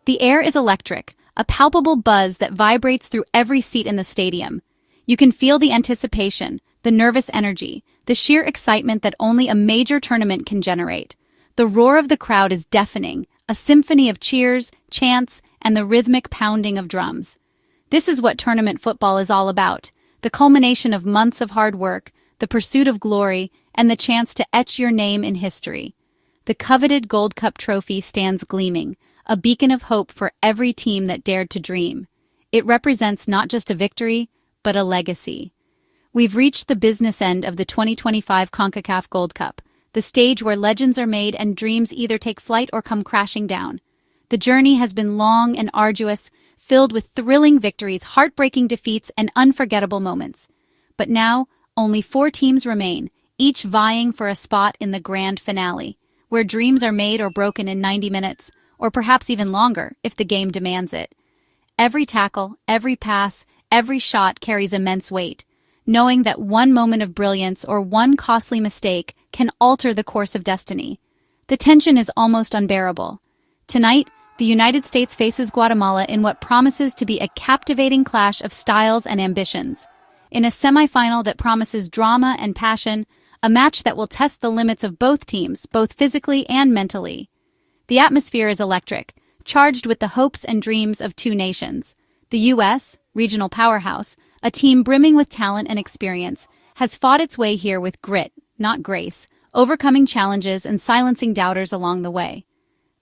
The air is electric, a palpable buzz that vibrates through every seat in the stadium. You can feel the anticipation, the nervous energy, the sheer excitement that only a major tournament can generate. The roar of the crowd is deafening, a symphony of cheers, chants, and the rhythmic pounding of drums. This is what tournament football is all about, the culmination of months of hard work, the pursuit of glory, and the chance to etch your name in history. The coveted Gold Cup trophy stands gleaming, a beacon of hope for every team that dared to dream. It represents not just a victory, but a legacy. We've reached the business end of the 2025 CONCACAF Gold Cup, the stage where legends are made and dreams either take flight or come crashing down. The journey has been long and arduous, filled with thrilling victories, heartbreaking defeats, and unforgettable moments. But now, only 4 teams remain, each vying for a spot in the grand finale, where dreams are made or broken in 90 minutes, or perhaps even longer if the game demands it. Every tackle, every pass, every shot carries immense weight, knowing that one moment of brilliance or one costly mistake can alter the course of destiny. The tension is almost unbearable. Tonight, the United States faces Guatemala in what promises to be a captivating clash of styles and ambitions. In a semifinal that promises drama and passion, a match that will test the limits of both teams, both physically and mentally. The atmosphere is electric, charged with the hopes and dreams of 2 nations. The U.S., regional powerhouse, a team brimming with talent and experience, has fought its way here with grit, not grace, overcoming challenges and silencing doubters along the way.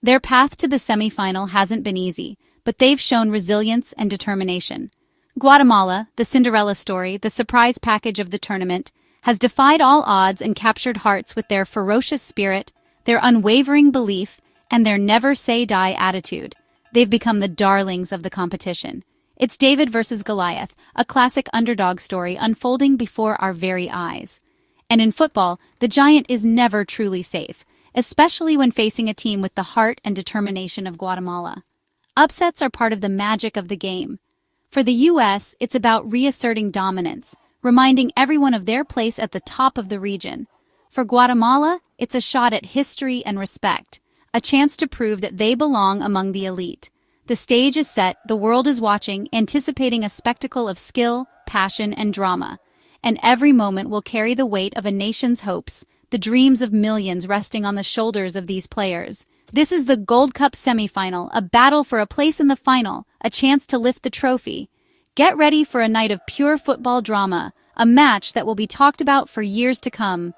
Their path to the semifinal hasn't been easy, but they've shown resilience and determination. Guatemala, the Cinderella story, the surprise package of the tournament, has defied all odds and captured hearts with their ferocious spirit, their unwavering belief, and their never-say-die attitude. They've become the darlings of the competition. It's David versus Goliath, a classic underdog story unfolding before our very eyes. And in football, the giant is never truly safe, especially when facing a team with the heart and determination of Guatemala. Upsets are part of the magic of the game. For the U.S., it's about reasserting dominance, reminding everyone of their place at the top of the region. For Guatemala, it's a shot at history and respect, a chance to prove that they belong among the elite. The stage is set, the world is watching, anticipating a spectacle of skill, passion, and drama. And every moment will carry the weight of a nation's hopes, the dreams of millions resting on the shoulders of these players. This is the Gold Cup Semifinal, a battle for a place in the final, a chance to lift the trophy. Get ready for a night of pure football drama, a match that will be talked about for years to come.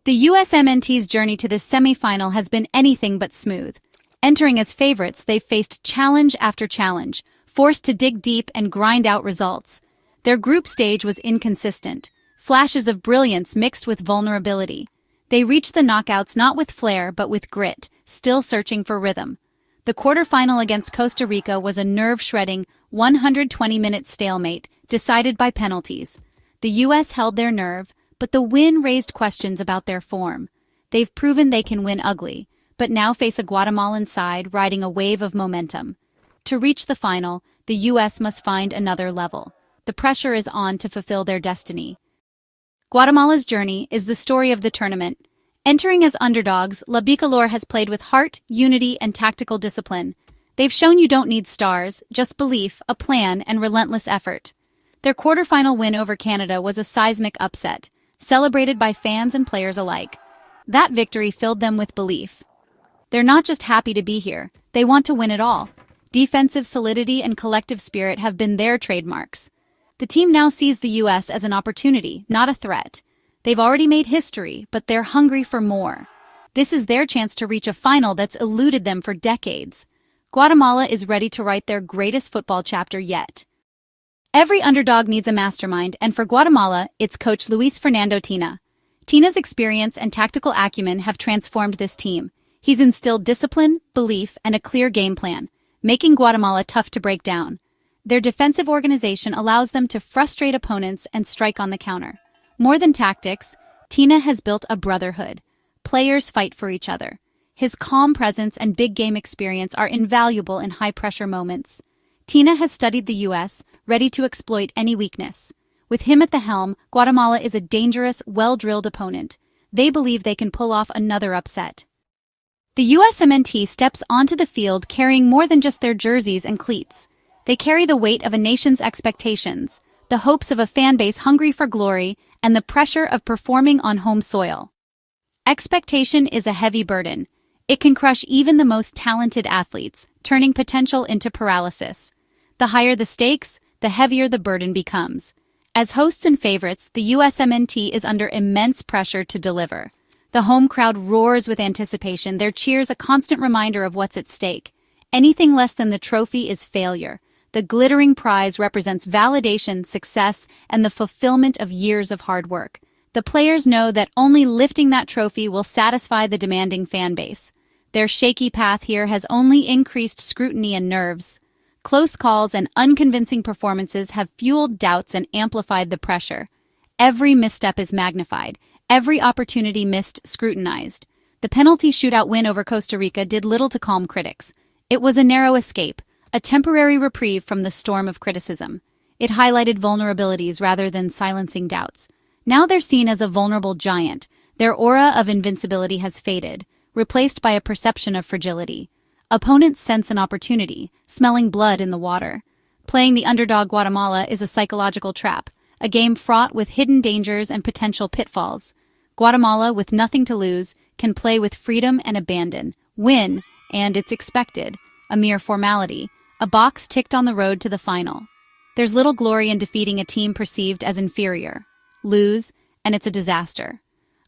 The USMNT's journey to this semifinal has been anything but smooth. Entering as favorites, they've faced challenge after challenge, forced to dig deep and grind out results. Their group stage was inconsistent, flashes of brilliance mixed with vulnerability. They reached the knockouts not with flair but with grit, still searching for rhythm. The quarterfinal against Costa Rica was a nerve-shredding 120-minute stalemate, decided by penalties. The U.S. held their nerve, but the win raised questions about their form. They've proven they can win ugly, but now face a Guatemalan side riding a wave of momentum. To reach the final, the U.S. must find another level. The pressure is on to fulfill their destiny. Guatemala's journey is the story of the tournament. Entering as underdogs, La Bicolor has played with heart, unity, and tactical discipline. They've shown you don't need stars, just belief, a plan, and relentless effort. Their quarterfinal win over Canada was a seismic upset, celebrated by fans and players alike. That victory filled them with belief. They're not just happy to be here, they want to win it all. Defensive solidity and collective spirit have been their trademarks. The team now sees the U.S. as an opportunity, not a threat. They've already made history, but they're hungry for more. This is their chance to reach a final that's eluded them for decades. Guatemala is ready to write their greatest football chapter yet. Every underdog needs a mastermind, and for Guatemala, it's coach Luis Fernando Tena. Tena's experience and tactical acumen have transformed this team. He's instilled discipline, belief, and a clear game plan, making Guatemala tough to break down. Their defensive organization allows them to frustrate opponents and strike on the counter. More than tactics, Tena has built a brotherhood. Players fight for each other. His calm presence and big game experience are invaluable in high-pressure moments. Tena has studied the U.S., ready to exploit any weakness. With him at the helm, Guatemala is a dangerous, well-drilled opponent. They believe they can pull off another upset. The USMNT steps onto the field carrying more than just their jerseys and cleats. They carry the weight of a nation's expectations, the hopes of a fan base hungry for glory, and the pressure of performing on home soil. Expectation is a heavy burden. It can crush even the most talented athletes, turning potential into paralysis. The higher the stakes, the heavier the burden becomes. As hosts and favorites, the USMNT is under immense pressure to deliver. The home crowd roars with anticipation, their cheers a constant reminder of what's at stake. Anything less than the trophy is failure. The glittering prize represents validation, success, and the fulfillment of years of hard work. The players know that only lifting that trophy will satisfy the demanding fan base. Their shaky path here has only increased scrutiny and nerves. Close calls and unconvincing performances have fueled doubts and amplified the pressure. Every misstep is magnified, every opportunity missed scrutinized. The penalty shootout win over Costa Rica did little to calm critics. It was a narrow escape, a temporary reprieve from the storm of criticism. It highlighted vulnerabilities rather than silencing doubts. Now they're seen as a vulnerable giant. Their aura of invincibility has faded, replaced by a perception of fragility. Opponents sense an opportunity, smelling blood in the water. Playing the underdog Guatemala is a psychological trap, a game fraught with hidden dangers and potential pitfalls. Guatemala, with nothing to lose, can play with freedom and abandon, win, and it's expected, a mere formality, a box ticked on the road to the final. There's little glory in defeating a team perceived as inferior. Lose, and it's a disaster.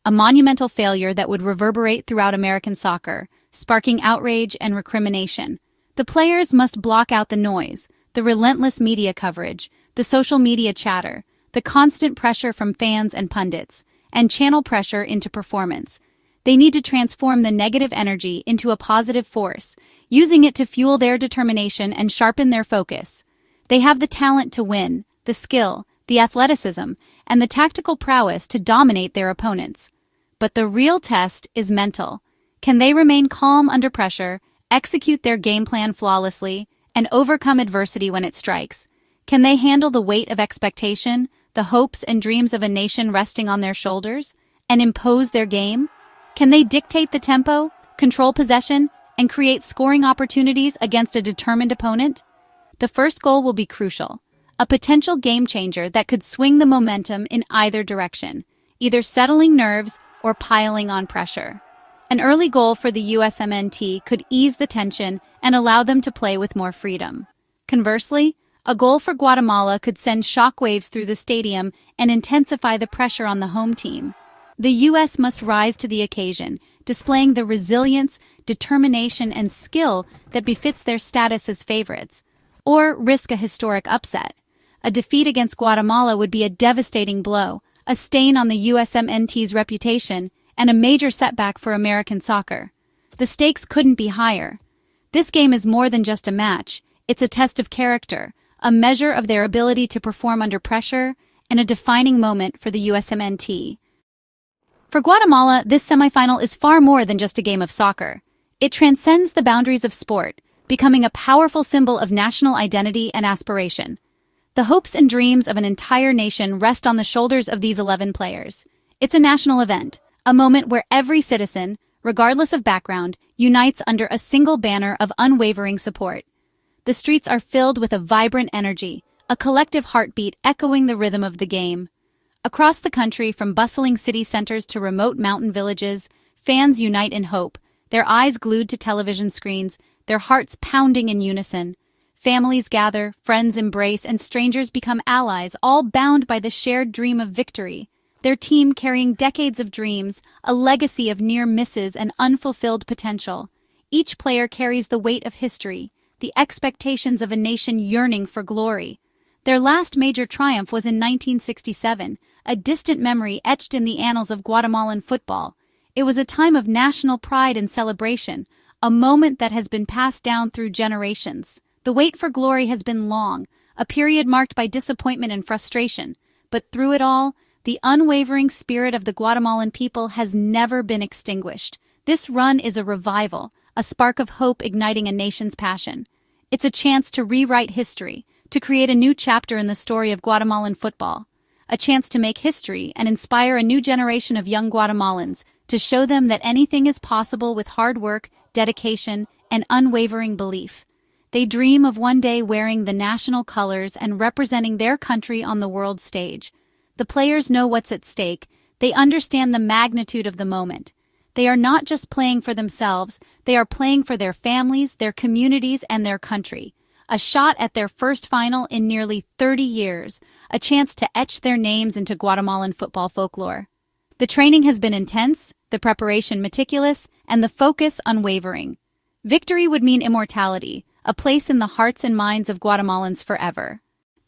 A monumental failure that would reverberate throughout American soccer, sparking outrage and recrimination. The players must block out the noise, the relentless media coverage, the social media chatter, the constant pressure from fans and pundits, and channel pressure into performance. They need to transform the negative energy into a positive force, using it to fuel their determination and sharpen their focus. They have the talent to win, the skill, the athleticism, and the tactical prowess to dominate their opponents. But the real test is mental. Can they remain calm under pressure, execute their game plan flawlessly, and overcome adversity when it strikes? Can they handle the weight of expectation, the hopes and dreams of a nation resting on their shoulders, and impose their game? Can they dictate the tempo, control possession, and create scoring opportunities against a determined opponent? The first goal will be crucial, a potential game changer that could swing the momentum in either direction, either settling nerves or piling on pressure. An early goal for the USMNT could ease the tension and allow them to play with more freedom. Conversely, a goal for Guatemala could send shockwaves through the stadium and intensify the pressure on the home team. The U.S. must rise to the occasion, displaying the resilience, determination, and skill that befits their status as favorites, or risk a historic upset. A defeat against Guatemala would be a devastating blow, a stain on the USMNT's reputation, and a major setback for American soccer. The stakes couldn't be higher. This game is more than just a match. It's a test of character, a measure of their ability to perform under pressure, and a defining moment for the USMNT. For Guatemala, this semifinal is far more than just a game of soccer. It transcends the boundaries of sport, becoming a powerful symbol of national identity and aspiration. The hopes and dreams of an entire nation rest on the shoulders of these 11 players. It's a national event, a moment where every citizen, regardless of background, unites under a single banner of unwavering support. The streets are filled with a vibrant energy, a collective heartbeat echoing the rhythm of the game. Across the country, from bustling city centers to remote mountain villages, fans unite in hope, their eyes glued to television screens, their hearts pounding in unison. Families gather, friends embrace, and strangers become allies, all bound by the shared dream of victory. Their team carrying decades of dreams, a legacy of near misses and unfulfilled potential. Each player carries the weight of history, the expectations of a nation yearning for glory. Their last major triumph was in 1967, a distant memory etched in the annals of Guatemalan football. It was a time of national pride and celebration, a moment that has been passed down through generations. The wait for glory has been long, a period marked by disappointment and frustration, but through it all, the unwavering spirit of the Guatemalan people has never been extinguished. This run is a revival, a spark of hope igniting a nation's passion. It's a chance to rewrite history, to create a new chapter in the story of Guatemalan football, a chance to make history and inspire a new generation of young Guatemalans, to show them that anything is possible with hard work, dedication, and unwavering belief. They dream of one day wearing the national colors and representing their country on the world stage. The players know what's at stake. They understand the magnitude of the moment. They are not just playing for themselves, they are playing for their families, their communities, and their country. A shot at their first final in nearly 30 years, a chance to etch their names into Guatemalan football folklore. The training has been intense, the preparation meticulous, and the focus unwavering. Victory would mean immortality, a place in the hearts and minds of Guatemalans forever.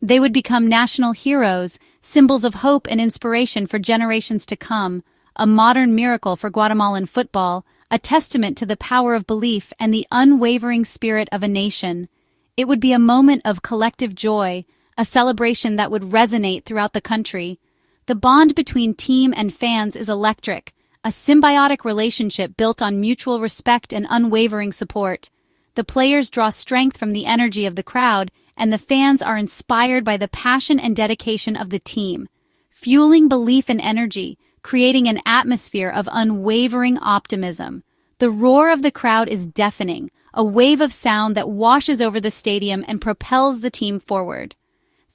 They would become national heroes, symbols of hope and inspiration for generations to come, a modern miracle for Guatemalan football, a testament to the power of belief and the unwavering spirit of a nation. It would be a moment of collective joy, a celebration that would resonate throughout the country. The bond between team and fans is electric, a symbiotic relationship built on mutual respect and unwavering support. The players draw strength from the energy of the crowd, and the fans are inspired by the passion and dedication of the team, fueling belief and energy, creating an atmosphere of unwavering optimism. The roar of the crowd is deafening, a wave of sound that washes over the stadium and propels the team forward.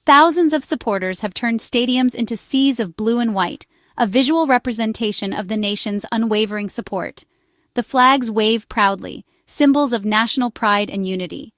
Thousands of supporters have turned stadiums into seas of blue and white, a visual representation of the nation's unwavering support. The flags wave proudly, symbols of national pride and unity.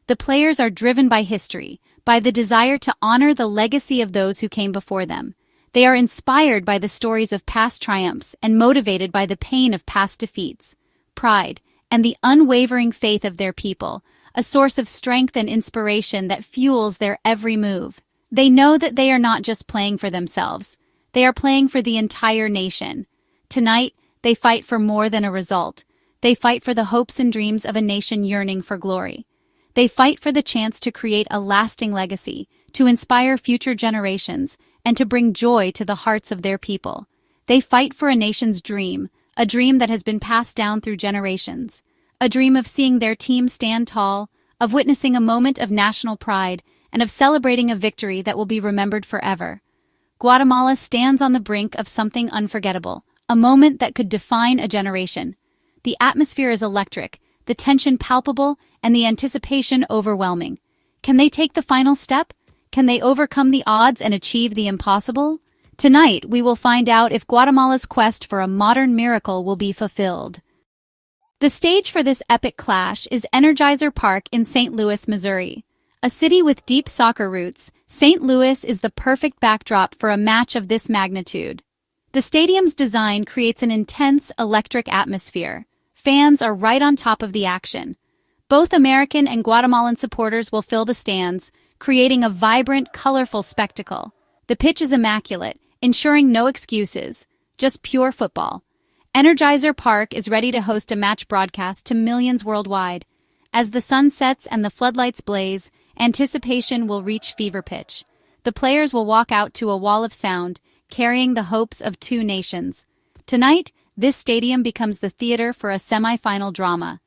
The players are driven by history, by the desire to honor the legacy of those who came before them. They are inspired by the stories of past triumphs and motivated by the pain of past defeats. Pride, and the unwavering faith of their people, a source of strength and inspiration that fuels their every move. They know that they are not just playing for themselves. They are playing for the entire nation. Tonight, they fight for more than a result. They fight for the hopes and dreams of a nation yearning for glory. They fight for the chance to create a lasting legacy, to inspire future generations, and to bring joy to the hearts of their people. They fight for a nation's dream, a dream that has been passed down through generations, a dream of seeing their team stand tall, of witnessing a moment of national pride, and of celebrating a victory that will be remembered forever. Guatemala stands on the brink of something unforgettable, a moment that could define a generation. The atmosphere is electric, the tension palpable, and the anticipation overwhelming. Can they take the final step? Can they overcome the odds and achieve the impossible? Tonight, we will find out if Guatemala's quest for a modern miracle will be fulfilled. The stage for this epic clash is Energizer Park in St. Louis, Missouri. A city with deep soccer roots, St. Louis is the perfect backdrop for a match of this magnitude. The stadium's design creates an intense, electric atmosphere. Fans are right on top of the action. Both American and Guatemalan supporters will fill the stands, creating a vibrant, colorful spectacle. The pitch is immaculate, ensuring no excuses, just pure football. Energizer Park is ready to host a match broadcast to millions worldwide. As the sun sets and the floodlights blaze, anticipation will reach fever pitch. The players will walk out to a wall of sound, carrying the hopes of two nations. Tonight, this stadium becomes the theater for a semifinal drama.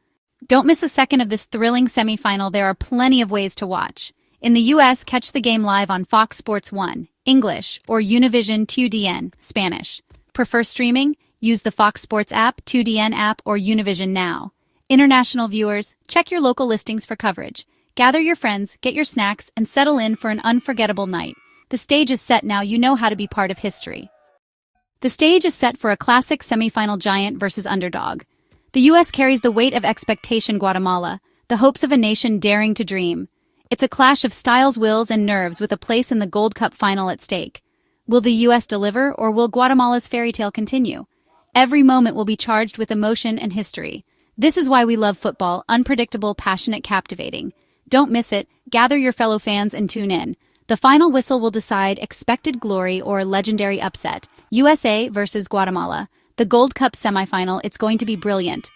Don't miss a second of this thrilling semifinal. There are plenty of ways to watch. In the US, catch the game live on Fox Sports 1, English, or Univision 2DN, Spanish. Prefer streaming? Use the Fox Sports app, 2DN app, or Univision Now. International viewers, check your local listings for coverage. Gather your friends, get your snacks, and settle in for an unforgettable night. The stage is set now. You know how to be part of history. The stage is set for a classic semifinal giant versus underdog. The U.S. carries the weight of expectation. Guatemala, the hopes of a nation daring to dream. It's a clash of styles, wills, and nerves with a place in the Gold Cup final at stake. Will the U.S. deliver, or will Guatemala's fairy tale continue? Every moment will be charged with emotion and history. This is why we love football: unpredictable, passionate, captivating. Don't miss it. Gather your fellow fans and tune in. The final whistle will decide expected glory or legendary upset. USA versus Guatemala. The Gold Cup Semifinal. It's going to be brilliant.